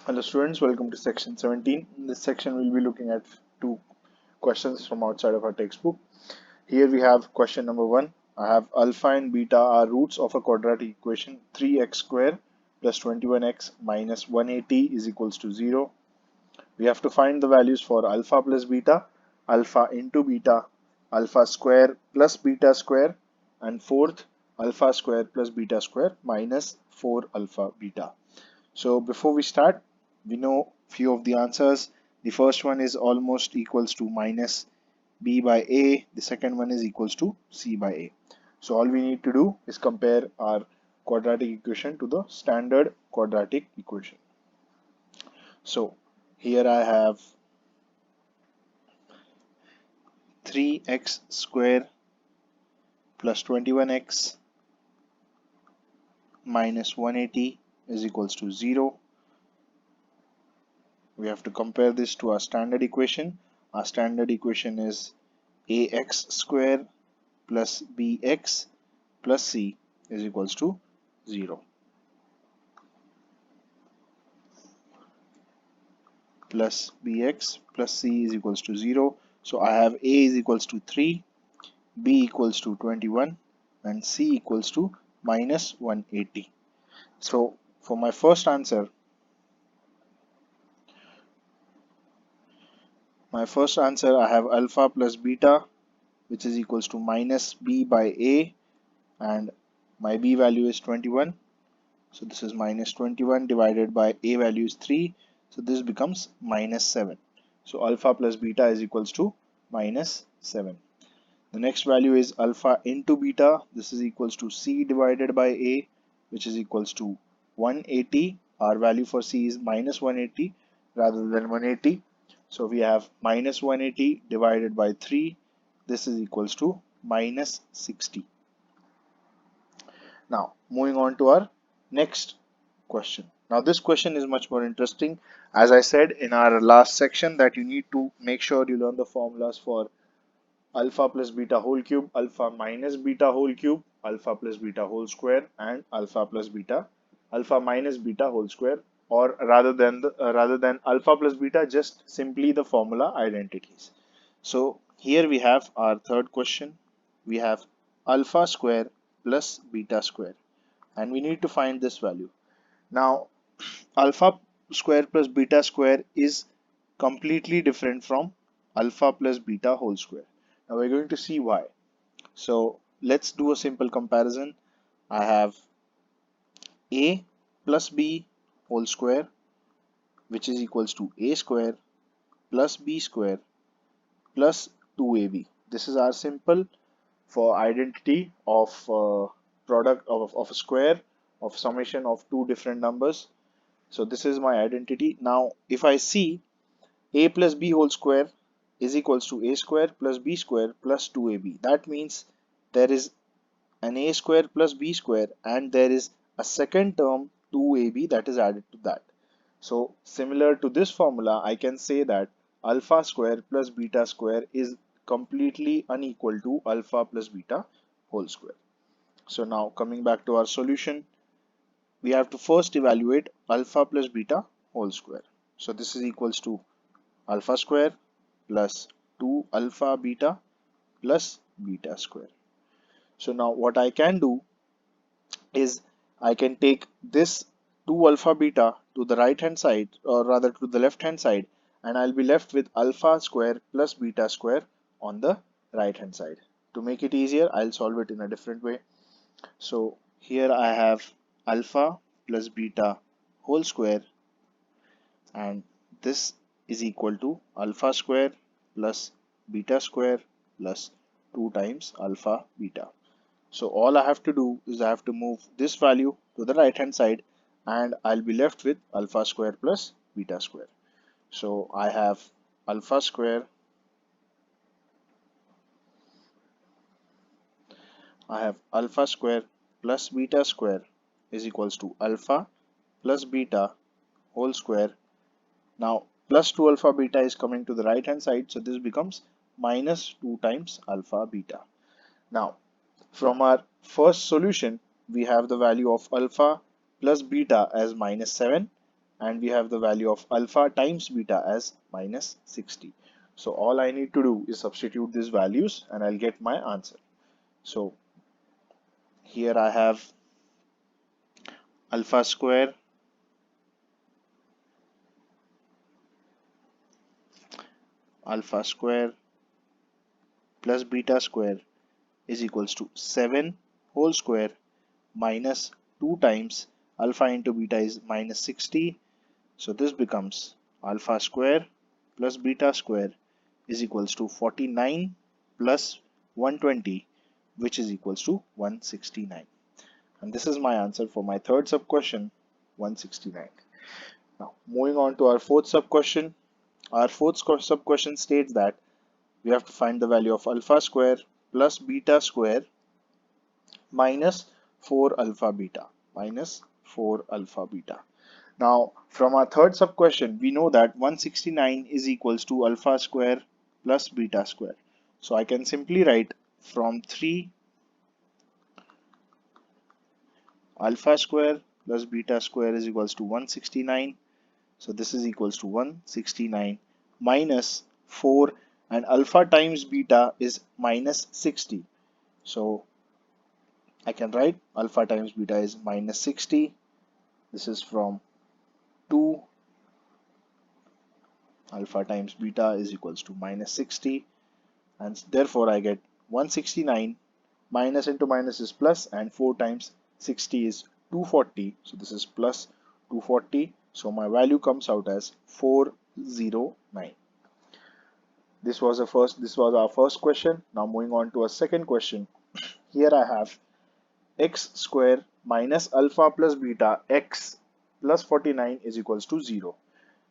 Hello students, welcome to section 17. In this section we'll be looking at two questions from outside of our textbook. Here we have question number 1. I have alpha and beta are roots of a quadratic equation 3x square plus 21x minus 180 is equals to 0. We have to find the values for alpha plus beta, alpha into beta, alpha square plus beta square, and fourth alpha square plus beta square minus 4 alpha beta. So before we start, we know few of the answers. The first one is almost equals to minus b by a. The second one is equals to c by a. So all we need to do is compare our quadratic equation to the standard quadratic equation. So here I have 3x square plus 21x minus 180 is equals to 0. We have to compare this to our standard equation. Our standard equation is ax square plus bx plus c is equals to 0. Plus bx plus c is equals to 0. So I have a is equals to 3, b equals to 21, and c equals to minus 180. So for my first answer, I have alpha plus beta, which is equals to minus b by a, and my b value is 21. So this is minus 21 divided by a value is 3. So this becomes minus 7. So alpha plus beta is equals to minus 7. The next value is alpha into beta. This is equals to c divided by a, which is equals to 180. Our value for c is minus 180 rather than 180. So we have minus 180 divided by 3. This is equals to minus 60. Now moving on to our next question. Now this question is much more interesting. As I said in our last section that you need to make sure you learn the formulas for alpha plus beta whole cube, alpha minus beta whole cube, alpha plus beta whole square, and alpha minus beta whole square, or rather than alpha plus beta, just simply the formula identities. So here we have our third question. We have alpha square plus beta square, and we need to find this value. Now alpha square plus beta square is completely different from alpha plus beta whole square. Now we're going to see why. So let's do a simple comparison. I have a plus b whole square, which is equals to a square plus b square plus 2ab. This is our simple for identity of product of a square of summation of two different numbers. So this is my identity. Now if I see a plus b whole square is equals to a square plus b square plus 2ab. That means there is an a square plus b square and there is a second term 2ab that is added to that. So similar to this formula, I can say that alpha square plus beta square is completely unequal to alpha plus beta whole square. So now coming back to our solution, we have to first evaluate alpha plus beta whole square. So this is equals to alpha square plus 2 alpha beta plus beta square. So now what I can do is I can take this 2 alpha beta to the right hand side, or rather to the left hand side, and I'll be left with alpha square plus beta square on the right hand side. To make it easier, I'll solve it in a different way. So here I have alpha plus beta whole square, and this is equal to alpha square plus beta square plus 2 times alpha beta. So all I have to do is I have to move this value to the right hand side and I'll be left with alpha square plus beta square. So I have alpha square plus beta square is equals to alpha plus beta whole square. Now plus 2 alpha beta is coming to the right hand side, so this becomes minus 2 times alpha beta. Now from our first solution, we have the value of alpha plus beta as minus 7 and we have the value of alpha times beta as minus 60. So all I need to do is substitute these values and I'll get my answer. So here I have alpha square plus beta square is equals to 7 whole square minus 2 times alpha into beta is minus 60. So this becomes alpha square plus beta square is equals to 49 plus 120, which is equals to 169. And this is my answer for my third sub question, 169. Now moving on to our fourth sub question. Our fourth sub question states that we have to find the value of alpha square plus beta square minus 4 alpha beta minus 4 alpha beta. Now from our third sub question we know that 169 is equals to alpha square plus beta square. So I can simply write from 3 alpha square plus beta square is equals to 169. So this is equals to 169 minus 4, and alpha times beta is minus 60. So I can write alpha times beta is minus 60. This is from 2 alpha times beta is equals to minus 60, and therefore I get 169 minus into minus is plus, and 4 times 60 is 240. So this is plus 240. So my value comes out as 409. This was our first question. Now moving on to a second question. Here I have x square minus alpha plus beta x plus 49 is equals to 0.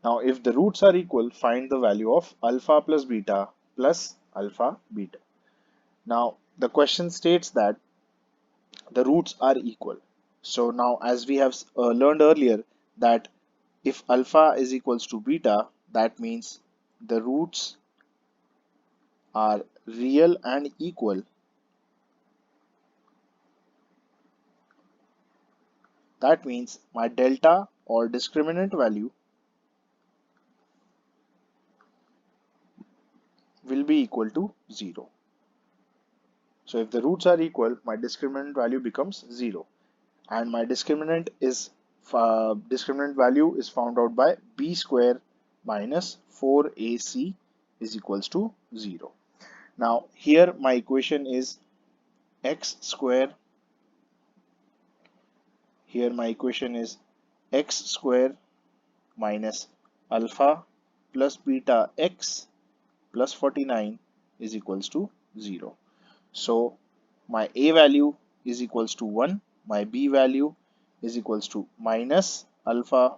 Now if the roots are equal, find the value of alpha plus beta plus alpha beta. Now the question states that the roots are equal. So now as we have learned earlier that if alpha is equals to beta, that means the roots are real and equal. That means my delta or discriminant value will be equal to 0. So if the roots are equal, my discriminant value becomes 0, and my discriminant value is found out by b square minus 4ac is equals to 0. Now here my equation is x square. Here my equation is x square minus alpha plus beta x plus 49 is equals to 0. So my a value is equals to 1, my b value is equals to minus alpha,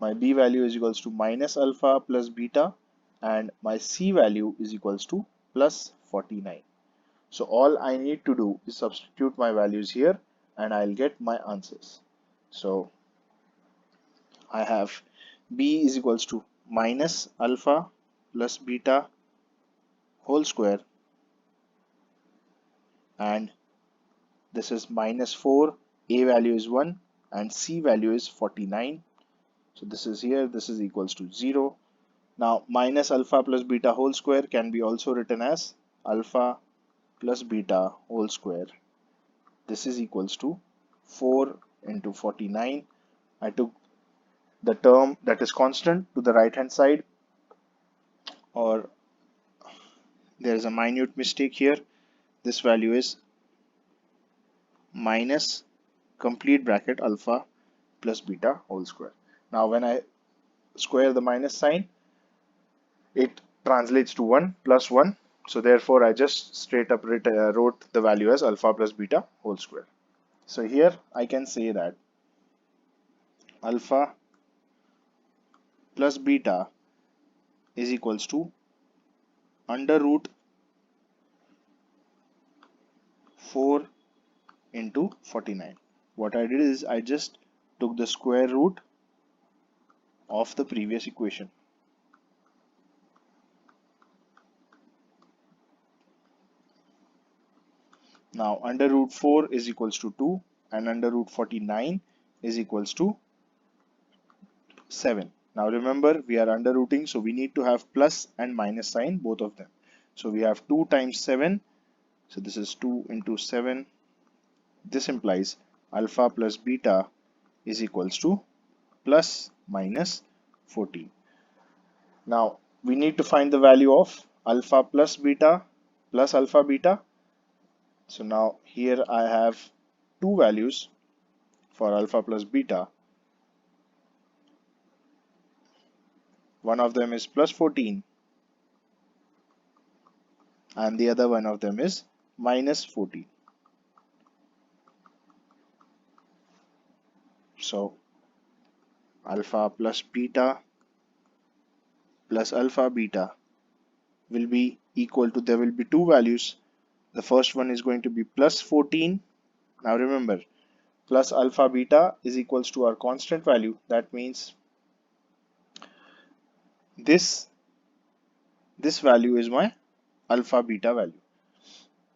my b value is equals to minus alpha plus beta, and my c value is equals to plus 49. So all I need to do is substitute my values here and I'll get my answers. So I have b is equals to minus alpha plus beta whole square, and this is minus 4, a value is 1 and c value is 49. So this is here, this is equals to 0. Now minus alpha plus beta whole square can be also written as alpha plus beta whole square. This is equals to 4 into 49. I took the term that is constant to the right hand side, or there is a minute mistake here. This value is minus complete bracket alpha plus beta whole square. Now when I square the minus sign, it translates to 1 plus 1. So therefore I just straight up wrote the value as alpha plus beta whole square. So here I can say that alpha plus beta is equals to under root 4 into 49. What I did is I just took the square root of the previous equation. Now under root 4 is equals to 2 and under root 49 is equals to 7. Now remember, we are under rooting, so we need to have plus and minus sign, both of them. So we have 2 times 7. So this is 2 into 7. This implies alpha plus beta is equals to plus minus 14. Now we need to find the value of alpha plus beta plus alpha beta. So now here I have two values for alpha plus beta. One of them is plus 14 and the other one of them is minus 14. So alpha plus beta plus alpha beta will be equal to, there will be two values. The first one is going to be plus 14. Now remember, plus alpha beta is equals to our constant value. That means this value is my alpha beta value.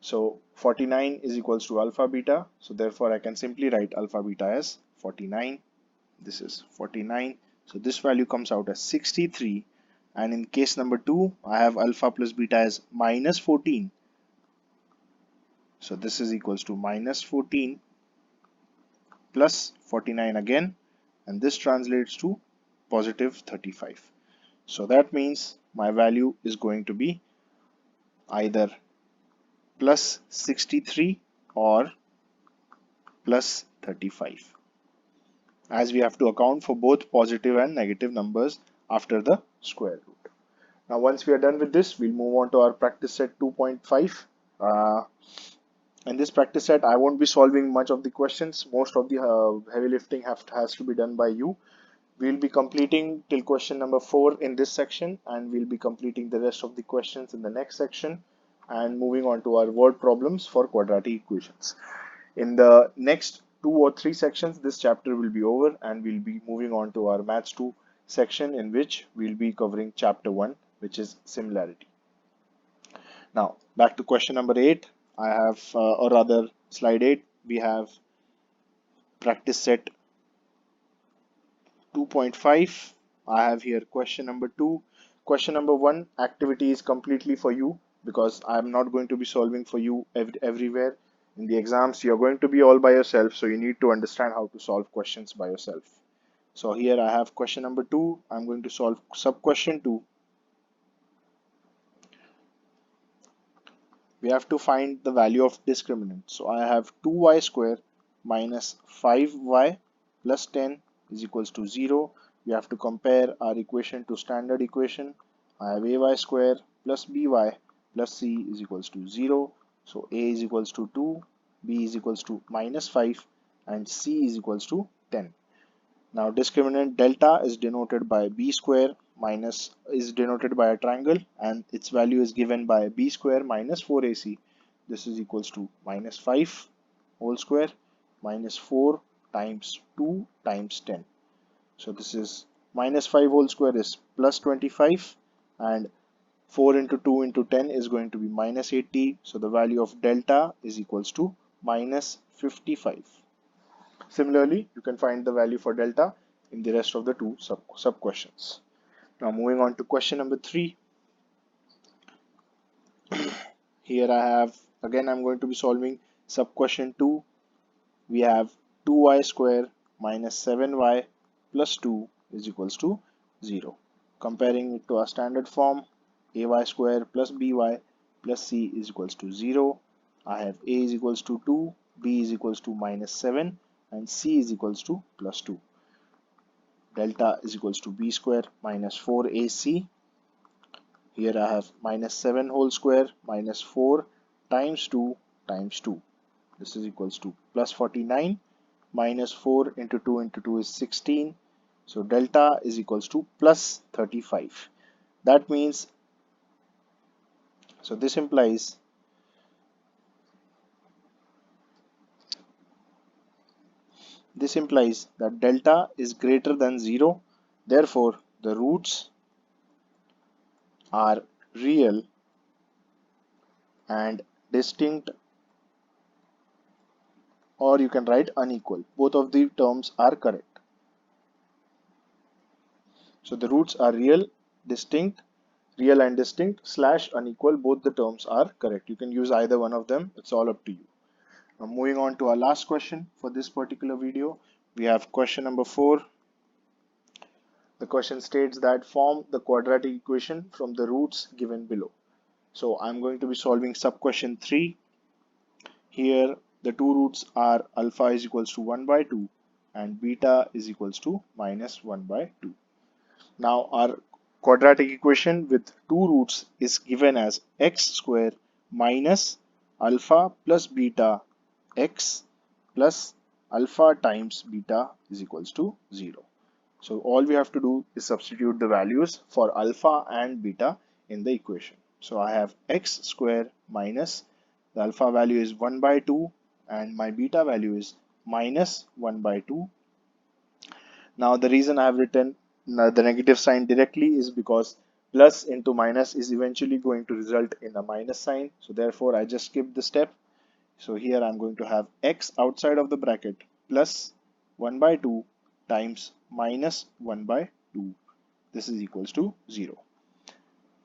So 49 is equals to alpha beta. So therefore I can simply write alpha beta as 49. This is 49. So this value comes out as 63. And in case number 2, I have alpha plus beta as minus 14. So this is equals to minus 14 plus 49 again. And this translates to positive 35. So that means my value is going to be either plus 63 or plus 35, as we have to account for both positive and negative numbers after the square root. Now once we are done with this, we'll move on to our practice set 2.5. In this practice set, I won't be solving much of the questions. Most of the heavy lifting has to be done by you. We'll be completing till question number 4 in this section, and we'll be completing the rest of the questions in the next section and moving on to our word problems for quadratic equations. In the next 2 or 3 sections, this chapter will be over and we'll be moving on to our Maths 2 section, in which we'll be covering chapter 1, which is similarity. Now back to question number 8. I have, or rather slide 8, we have practice set 2.5. I have here question number 2. Question number 1 activity is completely for you, because I'm not going to be solving for you everywhere. In the exams, you're going to be all by yourself, so you need to understand how to solve questions by yourself. So here I have question number 2. I'm going to solve sub question 2. We have to find the value of discriminant. So I have 2y square minus 5y plus 10 is equals to 0. We have to compare our equation to standard equation. I have ay square plus by plus c is equals to 0. So a is equals to 2, b is equals to minus 5, and c is equals to 10. Now discriminant delta is denoted by b square minus, is denoted by a triangle, and its value is given by b square minus 4ac. This is equals to minus 5 whole square minus 4 times 2 times 10. So this is minus 5 whole square is plus 25, and 4 into 2 into 10 is going to be minus 80. So the value of delta is equals to minus 55. Similarly, you can find the value for delta in the rest of the two sub questions. Now moving on to question number 3. Here I have, again I'm going to be solving sub question 2. We have 2y square minus 7y plus 2 is equals to 0. Comparing it to our standard form, ay square plus by plus c is equals to 0. I have a is equals to 2, b is equals to minus 7, and c is equals to plus 2. Delta is equals to b square minus 4ac. Here I have minus 7 whole square minus 4 times 2 times 2. This is equals to plus 49. Minus 4 into 2 into 2 is 16. So delta is equals to plus 35. That means, so this implies that delta is greater than 0. Therefore, the roots are real and distinct or you can write unequal. Both of the terms are correct. So the roots are real and distinct slash unequal. Both the terms are correct. You can use either one of them. It's all up to you. Now moving on to our last question for this particular video. We have question number 4. The question states that form the quadratic equation from the roots given below. So I'm going to be solving sub question 3. Here the two roots are alpha is equals to 1 by 2 and beta is equals to minus 1 by 2. Now our quadratic equation with two roots is given as x square minus alpha plus beta x plus alpha times beta is equals to 0. So all we have to do is substitute the values for alpha and beta in the equation. So I have x square minus the alpha value is 1 by 2 and my beta value is minus 1 by 2. Now the reason I have written the negative sign directly is because plus into minus is eventually going to result in a minus sign. So therefore I just skip the step. So here I'm going to have x outside of the bracket plus 1 by 2 times minus 1 by 2. This is equals to 0.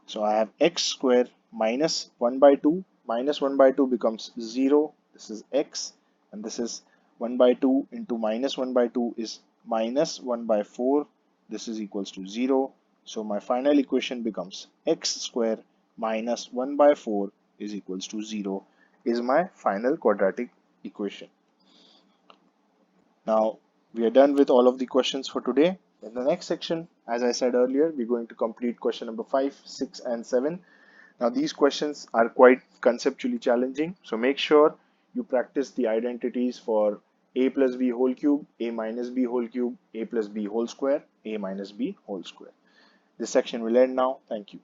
So I have x square minus 1 by 2 minus 1 by 2 becomes 0. This is x, and this is 1 by 2 into minus 1 by 2 is minus 1 by 4. This is equals to 0. So my final equation becomes x square minus 1 by 4 is equals to 0 is my final quadratic equation. Now we are done with all of the questions for today. In the next section, as I said earlier, we're going to complete question number 5, 6 and 7. Now these questions are quite conceptually challenging, so make sure you practice the identities for a plus b whole cube, a minus b whole cube, a plus b whole square, a minus b whole square. This section will end now. Thank you.